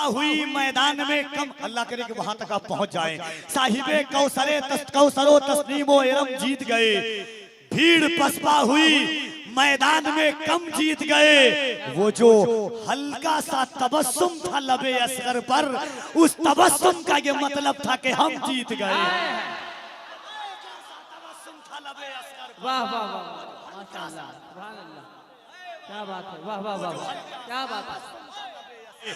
हुई मैदान में कम, अल्लाह करे कि वहां तक आप पहुंच जाएं। साहिबे कौसरो तस्नीमो इरम जीत गए, भीड़ पसपा हुई मैदान में कम जीत गए। वो जो हल्का सा तबस्सुम था लबे असगर पर, उस तबस्सुम का ये मतलब था कि हम जीत गए। वाह वाह वाह, माशाअल्लाह, सुभान अल्लाह, क्या बात है, वाह वाह वाह, क्या बात है।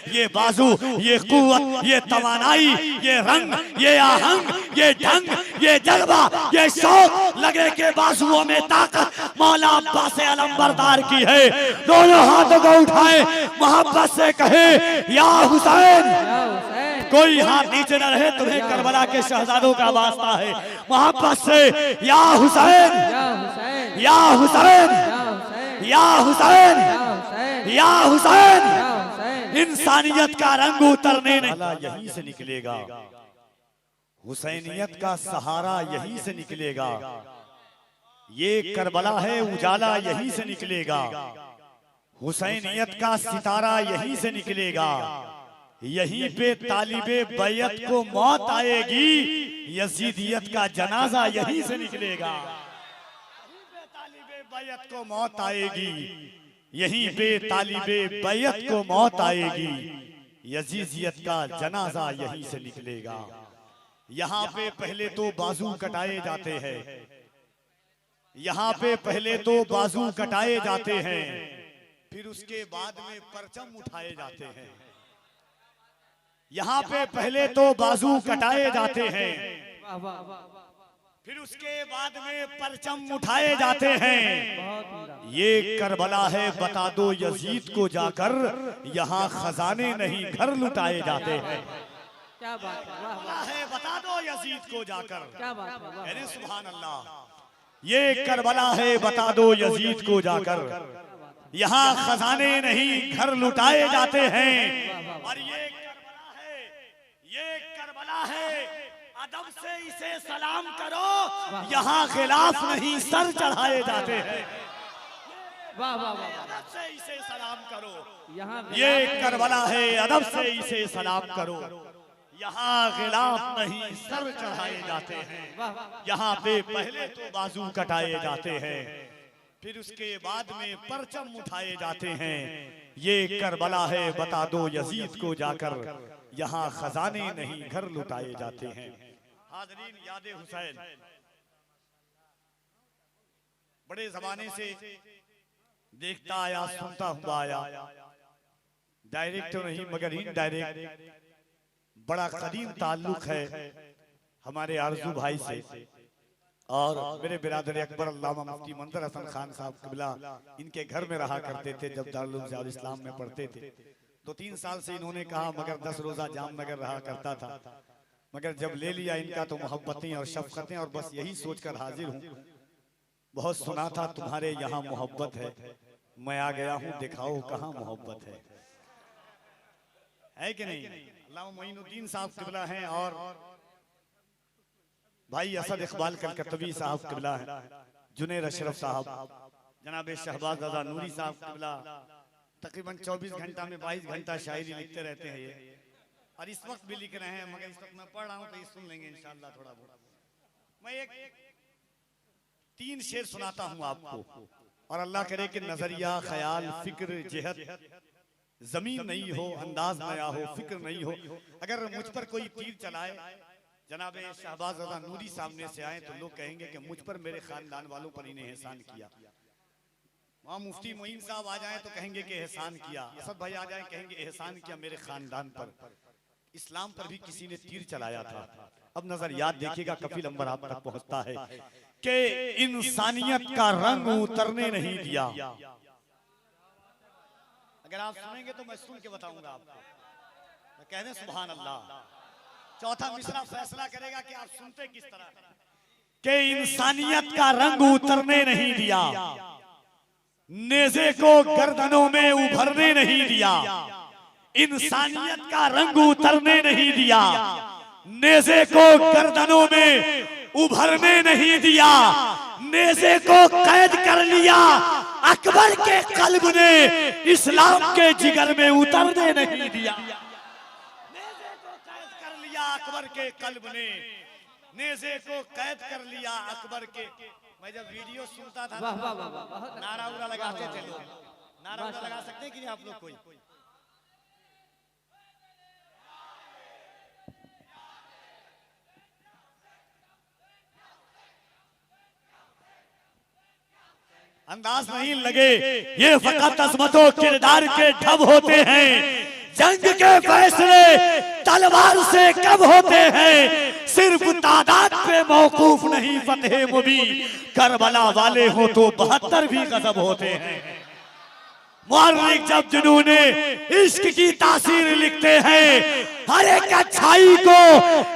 ये बाजू, ये कुव्वत, ये तवानाई, ये रंग, ये आहंग, ये ढंग, ये जज्बा, ये शौक लगे के बाजुओं में ताकत मौला अब्बास आलम बरदार की है। दोनों हाथों को उठाए, मोहब्बत से कहे या हुसैन। कोई हाथ नीचे न रहे, तुम्हें करबला के शहजादों का वास्ता है। मोहब्बत से या हुसैन, या हुसैन, या हुसैन, या हुसैन। इंसानियत का रंग उतरने नहीं, यहीं से निकलेगा। हुसैनियत का सहारा यहीं से निकलेगा। ये करबला है, उजाला यहीं से निकलेगा। हुसैनियत का सितारा यहीं से निकलेगा। यहीं पे तालिबे बैयत को मौत आएगी, यजीदियत का जनाजा यहीं से निकलेगा। तालिबे बैयत को मौत आएगी, यहीं पे तालिबे बैयत को मौत आएगी, यजीदियत का जनाजा यहीं से निकलेगा। यहाँ पे पहले तो बाजू कटाए जाते हैं, यहाँ पे पहले तो बाजू कटाए जाते हैं, फिर उसके बाद में परचम उठाए जाते हैं। यहाँ पे पहले तो बाजू कटाए जाते हैं, फिर उसके बाद में परचम उठाए जाते हैं। ये करबला है, बता दो यजीद को जाकर, यहाँ खजाने नहीं घर लुटाए जाते हैं। क्या बात है, बता दो यजीद को जाकर, क्या बात है, अरे सुभान अल्लाह। ये करबला है, बता दो यजीद को जाकर, यहाँ खजाने नहीं घर लुटाए जाते हैं। और ये करबला है, ये करबला है, अदब से इसे सलाम करो, यहाँ खिलाफ नहीं सर चढ़ाए जाते हैं। वाह वाह वाह, अदब से इसे सलाम करो, यहाँ ये करबला है, अदब से इसे सलाम करो, यहाँ खिलाफ नहीं सर चढ़ाए जाते हैं। यहाँ पे पहले तो बाजू कटाए जाते हैं, फिर उसके बाद में परचम उठाए जाते हैं। ये करबला है, बता दो यजीद को जाकर, यहाँ खजाने नहीं घर लुटाए जाते हैं। हाज़रीन, यादे हुसैन बड़े जमाने से देखता आया, सुनता हुआ आया, डायरेक्ट तो नहीं मगर इनडायरेक्ट बड़ा कदीम ताल्लुक है हमारे आरजू भाई से और मेरे बिरादर अकबर अल्लामा मुफ्ती मंजर हसन खान साहब क़िबला इनके घर में रहा करते थे जब दारुल उलूम इस्लाम में पढ़ते थे। 2-3 साल से इन्होंने कहा, मगर 10 रोजा जामनगर रहा करता था, मगर जब ले लिया इनका तो मोहब्बतें और शफकतें, और बस यही सोचकर हाजिर हूँ। बहुत सुना था तुम्हारे यहाँ मोहब्बत है, मैं आ गया हूँ, दिखाओ कहाँ मोहब्बत है कि नहीं। अल्लामा मोइनुद्दीन साहब क़िबला हैं और भाई असद इकबाल कलकत्तवी साहब क़िबला हैं, जुनैर अशरफ साहब, जनाब शहबाज रज़ा नूरी साहब क़िबला तकरीबन 24 घंटा में 22 घंटा शायरी लिखते रहते हैं ये, और इस वक्त भी लिख रहे हैं, मगर इस वक्त मैं पढ़ रहा हूँ तो ये सुन लेंगे इंशाअल्लाह थोड़ा बहुत। मैं एक 3 शेर सुनाता हूँ आपको, और अल्लाह करे कि नजरिया, ख्याल, फिक्र, जेहत जमीन नहीं हो, अंदाज नया हो, फिक्र नहीं हो, अगर मुझ पर कोई तीर चलाए, जनाब शहबाज रज़ा नूरी सामने से आए तो लोग कहेंगे कि मुझ पर मेरे खानदान वालों पर इन्हें एहसान किया। वहाँ मुफ्ती मोइन साहब आ जाएं तो कहेंगे कि एहसान किया, असद भाई आ जाएं कहेंगे एहसान किया मेरे खानदान पर। इस्लाम पर भी किसी ने तीर चलाया था। अब नजर याद देखिएगा, कफील अंबर आप तक पहुंचता है कि इंसानियत का रंग उतरने नहीं दिया। अगर आप सुनेंगे तो मैं सुन के बताऊंगा आपको, कह दें सुभान अल्लाह। चौथा मिसरा फैसला करेगा कि आप सुनते किस तरह के इंसानियत का रंग उतरने नहीं दिया, नेज़े को गर्दनों में उभरने नहीं दिया, इंसानियत का रंग उतरने नहीं दिया, नेज़े को गर्दनों में उभरने नहीं दिया, नेज़े को कैद कर लिया, अकबर के कल्ब ने इस्लाम के जिगर में उतरने नहीं दिया। लिया अकबर के कल्ब ने, नेज़े को कैद कर लिया अकबर के। मैं जब वीडियो सुनता था वाह वाह वाह वाह, बहुत अच्छा। नारा उरा लगाते थे लोग। नारा उरा माशाअल्लाह। लगा सकते हैं कि नहीं आप लोग कोई? अंदाज नहीं लगे, ये फकत अजमतों किरदार के ढब होते हैं। जंग के फैसले तलवार से कब होते हैं, सिर्फ तादाद पे मौकूफ नहीं फतेह मुबीन। करबला वाले हो तो 72 भी गजब होते हैं। मुअर्रिख जब जुनूने इश्क की तासीर लिखते हैं, हर एक अच्छाई को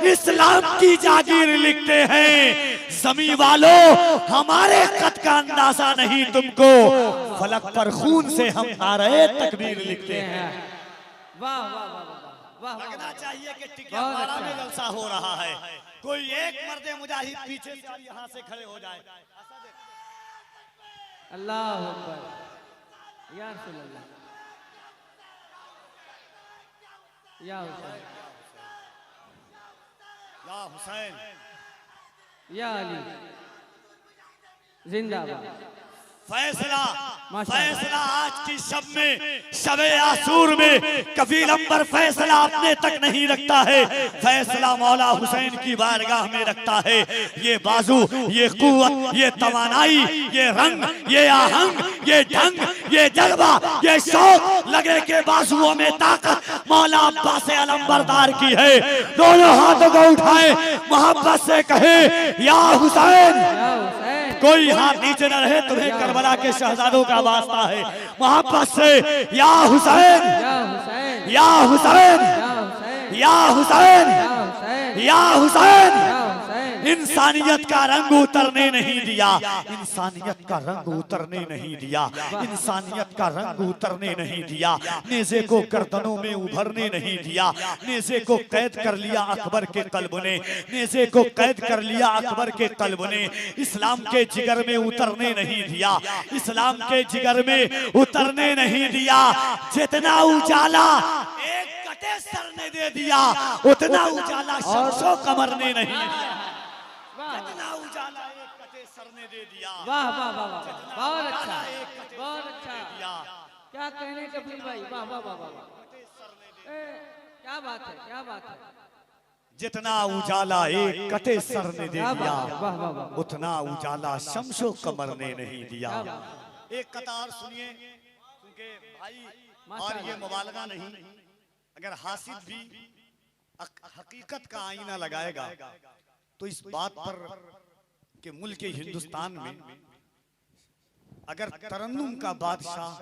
इस्लाम की जागीर लिखते हैं। ज़मीं वालों हमारे कद का अंदाजा नहीं तुमको, फलक पर खून से हम नारे तकबीर लिखते हैं। वाह वाह वाह वाह वाह, लगना चाहिए कि टिकिया में जलसा हो रहा है। कोई एक मर्दे मुजाहिद पीछे से यहाँ से खड़े हो जाए। अल्लाह अकबर, या रसूल अल्लाह, या हुसैन, या हुसैन, या अली, जिंदाबाद। फैसला माशाअल्लाह। फैसला आज की शब में, शबे आसूर में कफील अंबर फैसला अपने तक नहीं रखता है, फैसला मौला हुसैन की बारगाह में रखता है। ये बाजू, ये कुव्वत, ये तवानाई, ये रंग, ये आहंग, ये ढंग, ये जज्बा, ये शौक लगे के बाजुओं में ताकत मौला अब्बास अलंबरदार की है। दोनों हाथों को उठाए, मोहब्बत से कहे या हुसैन। या हुसैन, कोई हाथ नीचे न रहे, तुम्हें करबला के शहजादों का वास्ता है। मोहब्बत से या हुसैन, या हुसैन, या हुसैन, या हुसैन, या हुसैन, या हुसैन, या हुसैन। या हुसैन। इंसानियत का रंग उतरने नहीं दिया, इंसानियत का रंग उतरने नहीं दिया, इंसानियत का रंग उतरने नहीं दिया। नेज़े को गर्दनों में उभरने नहीं दिया, नेज़े को कैद कर लिया अकबर के कल्ब ने, नेज़े को कैद कर लिया अकबर के कल्ब ने। इस्लाम के जिगर में उतरने नहीं दिया, इस्लाम के जिगर में उतरने नहीं दिया। जितना उजाला एक कटे सर ने दे दिया, उतना उजाला शम्सो कमर ने नहीं दिया। जितना उजाला एक कटे सर ने दे दिया, वाह वाह वाह वाह, बहुत अच्छा, एक कटे बहुत सर ने अच्छा। दे दिया। क्या कहने कपिल भाई, वाह वाह वाह वाह वाह, क्या बात है, क्या बात है। जितना उजाला एक कटे सर ने दे क्या दिया, बात है, वाह वाह वाह, उतना उजाला शम्सो कमर ने नहीं दिया। क्या बात। एक कतार सुनिए, क्योंकि भाई और माशाअल्लाह। ये मुबालगा नहीं, अगर हासिद भी हकीकत का आईना लगाएगा तो इस बात पर कि मुल्क हिंदुस्तान में अगर तरन्नुम का बादशाह,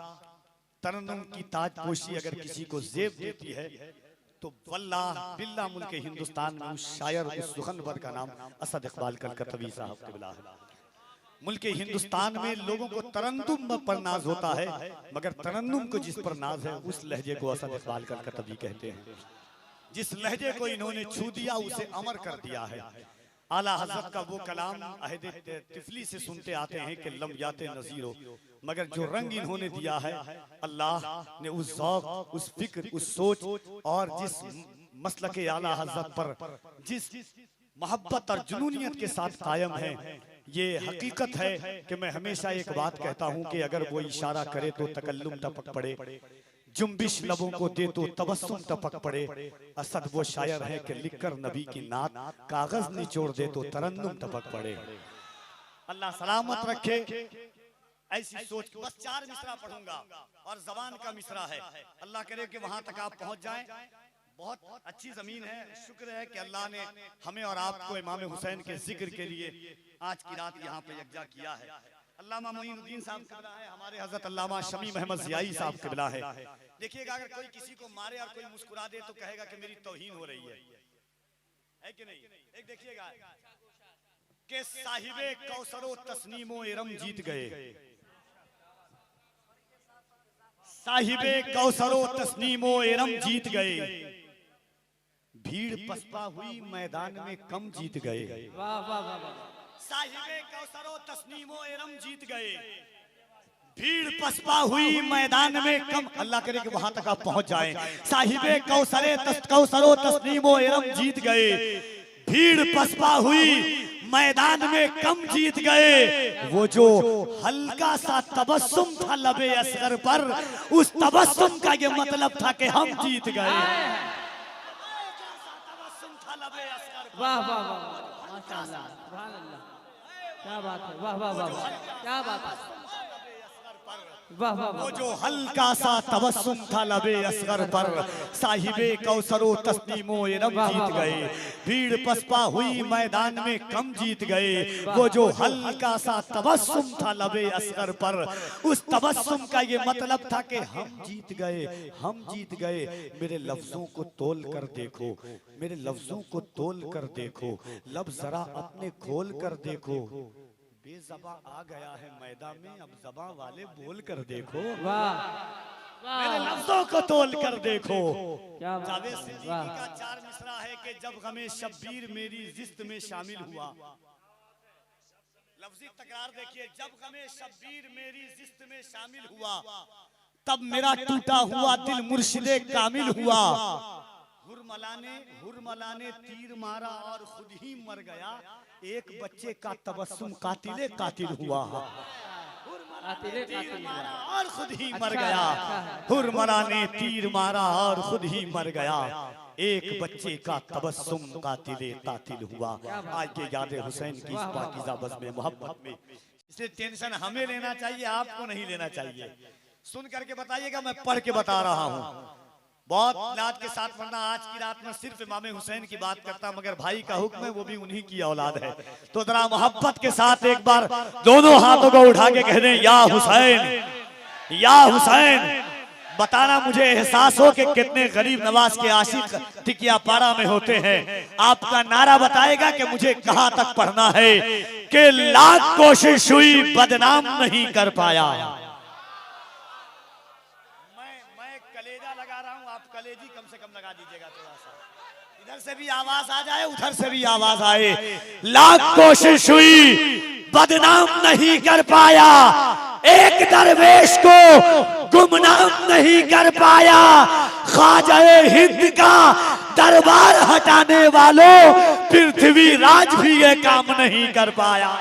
तरन्नुम की ताजपोशी अगर किसी को जेब देती है तो वल्लाह बिल्लाह मुल्क हिंदुस्तान में उस शायर, उस सुखनवर का नाम असद इकबाल कलकत्तवी साहब क़िबला है। मुल्क हिंदुस्तान में लोगों को तरन्नुम पर नाज होता है, मगर तरन्नुम को जिस पर नाज है उस लहजे को असद इकबाल कलकत्तवी कहते हैं। जिस लहजे को इन्होंने छू दिया उसे अमर कर दिया है। आला हज़रत का वो कलाम अहद तिफली से सुनते आते हैं कि लम्याते नज़ीरो, मगर जो रंग इन्होंने दिया है अल्लाह ने उस ज़ौक़, उस फिक्र, उस सोच और जिस मसलके आला हज़रत पर जिस मोहब्बत और जुनूनियत के साथ कायम है, ये हकीकत है कि मैं हमेशा एक बात कहता हूँ कि अगर वो इशारा करे तो तकल्लुम टपक पड़े, जुम्बिश लबों को दे तो तबस्सुम टपक पड़े। असद वो शायर है कि लिखकर नबी की नात कागज निचोड़ दे तो तरन्नुम टपक पड़े। अल्लाह सलामत रखे। ऐसी सोच, बस 4 मिसरा पढ़ूंगा और जबान का मिसरा है। अल्लाह करे कि वहां तक आप पहुंच जाएं। बहुत अच्छी जमीन है, शुक्र है कि अल्लाह ने हमें और आपको इमाम हुसैन के जिक्र के लिए आज की रात यहाँ पे यकजा किया है। अल्लामा मोइनुद्दीन साहब क़िबला है, हमारे हजरत अल्लामा शमीम अहमद ज़ियाई साहब क़िबला है। देखिएगा, अगर कोई किसी को मारे और कोई मुस्कुरा दे तो कहेगा कि मेरी तौहीन हो रही है कि नहीं? एक देखिएगा कि साहिबे कौसरो तस्नीमो इरम जीत गए, साहिबे कौसरो तस्नीमो इरम जीत गए, भीड़ पसपा हुई मैदान में कम जीत गए। वाह वाह वाह वाह, साहिबे कौसरो तस्नीमो इरम जीत गए, भीड़ पसपा हुई मैदान में कम, अल्लाह करे कि वहां तक आप पहुंच जाएं। साहिबे कौसरो तस्नीमो इरम जीत गए। भीड़ पसपा हुई मैदान में कम जीत गए। वो जो हल्का सा तबस्सुम था लबे असगर पर, उस तबस्सुम का ये मतलब था कि हम जीत गए। वाह वाह वाह, माशाअल्लाह, सुभान अल्लाह, क्या बात है, वाह वाह वाह, क्या बात है, वाह वाह। वो जो हल्का सा तबस्सुम था लबे असगर पर, साहिबे कौसरो तस्नीमो इरम जीत गए। भीड़ पसपा हुई मैदान में कम जीत गए। वो जो हल्का सा तबस्सुम था लबे असगर पर, उस तबस्सुम का ये मतलब था कि हम जीत गए, हम जीत गए। मेरे लफ्जों को तोल कर देखो, मेरे लफ्जों को तोल कर देखो, लब जरा अपने खोल कर देखो। बेज़बां आ गया है मैदान में, अब ज़बां वाले बोल कर देखो। वाह मेरे लफ्जों को तोल कर देखो। क्या बात जावेद है, सिद्दीकी वाह। का 4 मिसरा है कि जब गमे शब्बीर मेरी जिस्त में शामिल हुआ। लफ्जी तकरार देखिए, जब गमे शब्बीर मेरी जिस्त में शामिल हुआ, तब मेरा टूटा हुआ दिल मुर्शिदे कामिल हुआ। हुरमलाने तीर मारा और खुद ही मर गया। एक बच्चे का तबस्सुम कातिले कातिल हुआ। तीर मारा और खुद ही मर गया। हुरमलाने तीर मारा और खुद ही मर गया। एक बच्चे का तबस्सुम कातिले कातिल हुआ। आज के याद हुसैन की इस पाकीज़ा बज़्म मोहब्बत में, इसलिए टेंशन हमें लेना चाहिए, आपको नहीं लेना चाहिए। सुन करके बताइएगा, मैं पढ़ के बता रहा हूँ बहुत लाद के साथ, वरना आज की रात में सिर्फ इमाम हुसैन की बात करता, मगर भाई का हुक्म है, वो भी उन्हीं की औलाद है। तो जरा मोहब्बत के साथ एक बार दोनों हाथों को उठा के कह दें, या हुसैन, या हुसैन। बताना मुझे एहसास हो कि कितने गरीब नवाज के आशिक टिकिया पारा में होते हैं। आपका नारा बताएगा कि मुझे कहां तक पढ़ना है, कि लाख कोशिश हुई बदनाम नहीं कर पाया। कलेजी कम से कम लगा दीजिएगा थोड़ा सा, इधर से भी आवाज आ जाए, उधर से भी आवाज आए। लाख कोशिश हुई बदनाम नहीं कर पाया, एक दरवेश को गुमनाम नहीं कर पाया। ख्वाजाए हिंद का दरबार हटाने वालों, पृथ्वी राज भी ये काम नहीं कर पाया।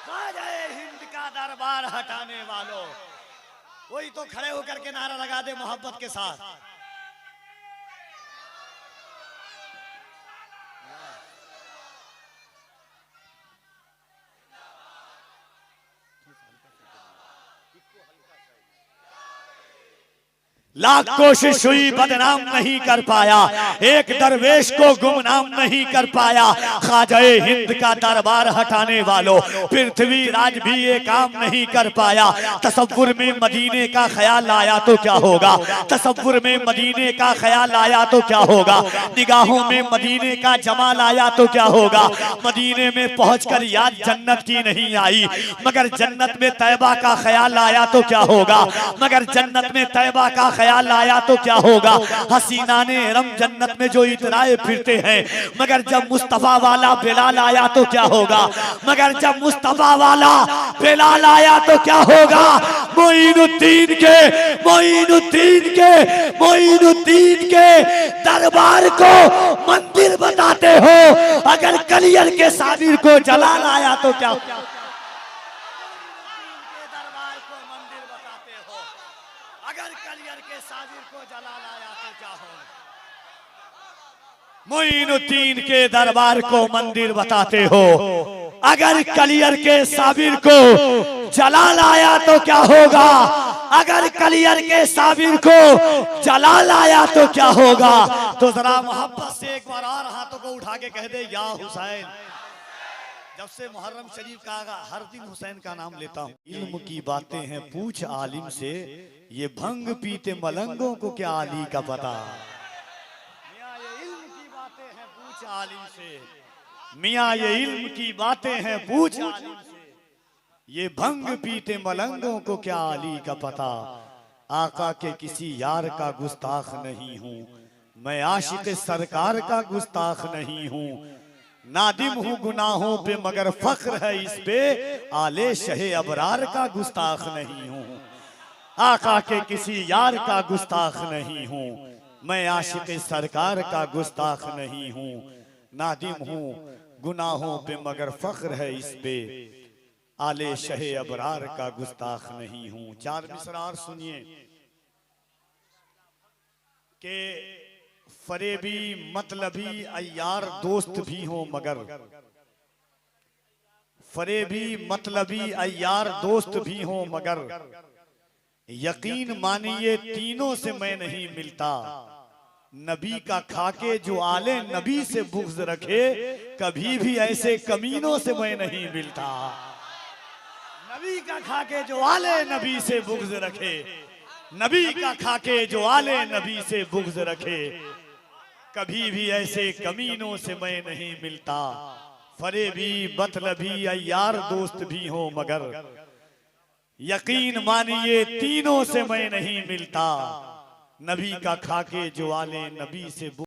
ख्वाजाए हिंद का दरबार हटाने वालों, वही तो खड़े होकर के नारा लगा दे मोहब्बत के साथ। लाख कोशिश हुई बदनाम नहीं कर पाया, एक दरवेश को गुमनाम नहीं कर पाया। ख्वाजाए हिंद का दरबार हटाने वालों, पृथ्वी राज भी ये काम नहीं कर पाया। तसव्वुर में मदीने का ख्याल आया तो क्या होगा, तसव्वुर में मदीने का ख्याल आया तो क्या होगा। निगाहों में मदीने का जमाल आया तो क्या होगा। मदीने में पहुंचकर याद जन्नत की नहीं आई, मगर जन्नत में तैबा का ख्याल आया तो क्या होगा। मगर जन्नत में तैबा का ख्याल आया तो क्या होगा। हसीना ने रम जन्नत में जो इतराए फिरते हैं, मगर जब मुस्तफा वाला बिलाल आया तो क्या होगा। मगर जब मुस्तफा वाला बिलाल आया तो क्या होगा। मोइनुद्दीन के मोइनुद्दीन के मोइनुद्दीन के दरबार को मंदिर बताते हो, अगर कलियर के साबिर को जलाल आया तो क्या। मोइनुद्दीन के दरबार को मंदिर बताते हो, अगर कलियर के साबिर को जलाल आया तो क्या होगा। अगर कलियर के साबिर को जलाल आया तो क्या होगा। तो जरा मोहब्बत से एक बार और हाथों को उठा के कह दे, या हुसैन। जब से मुहर्रम शरीफ का आगा, हर दिन हुसैन का नाम लेता हूँ। इल्म की बातें हैं पूछ आलिम से, ये भंग पीते मलंगों को क्या आली का पता। आलिम से मियाँ ये इल्म की बातें हैं पूछ आलिम से, ये भंग पीते मलंगों को क्या अली का पता। आका के किसी यार का गुस्ताख नहीं हूँ, मैं आशिक सरकार का गुस्ताख नहीं हूँ। नादिम हूँ गुनाहों पे मगर फख्र है इस पे, आले शहे अबरार का गुस्ताख नहीं हूँ, आका के किसी यार का गुस्ताख नहीं हूँ, मैं आशिक सरकार का गुस्ताख नहीं हूँ। नादिम हूँ गुनाहों पे मगर फख्र है इस पे, आले शहे अबरार का गुस्ताख नहीं हूँ। चार मिसरार सुनिए के फरेबी मतलबी अय्यार दोस्त भी हो मगर, फरेबी मतलबी अय्यार दोस्त भी हो मगर, यकीन मानिए तीनों से मैं नहीं मिलता। नबी का खाके जो आले नबी से बुग़्ज़ रखे, कभी भी ऐसे कमीनों से मैं नहीं मिलता। नबी का खाके जो आले नबी से बुग़्ज़ रखे, नबी का खाके जो आले नबी से बुग़्ज़ रखे, कभी भी ऐसे कमीनों से मैं नहीं मिलता। फरेबी मतलबी अय्यार दोस्त भी हो मगर, यकीन मानिए तीनों से मैं नहीं मिलता। नबी का खाके जो आले नबी से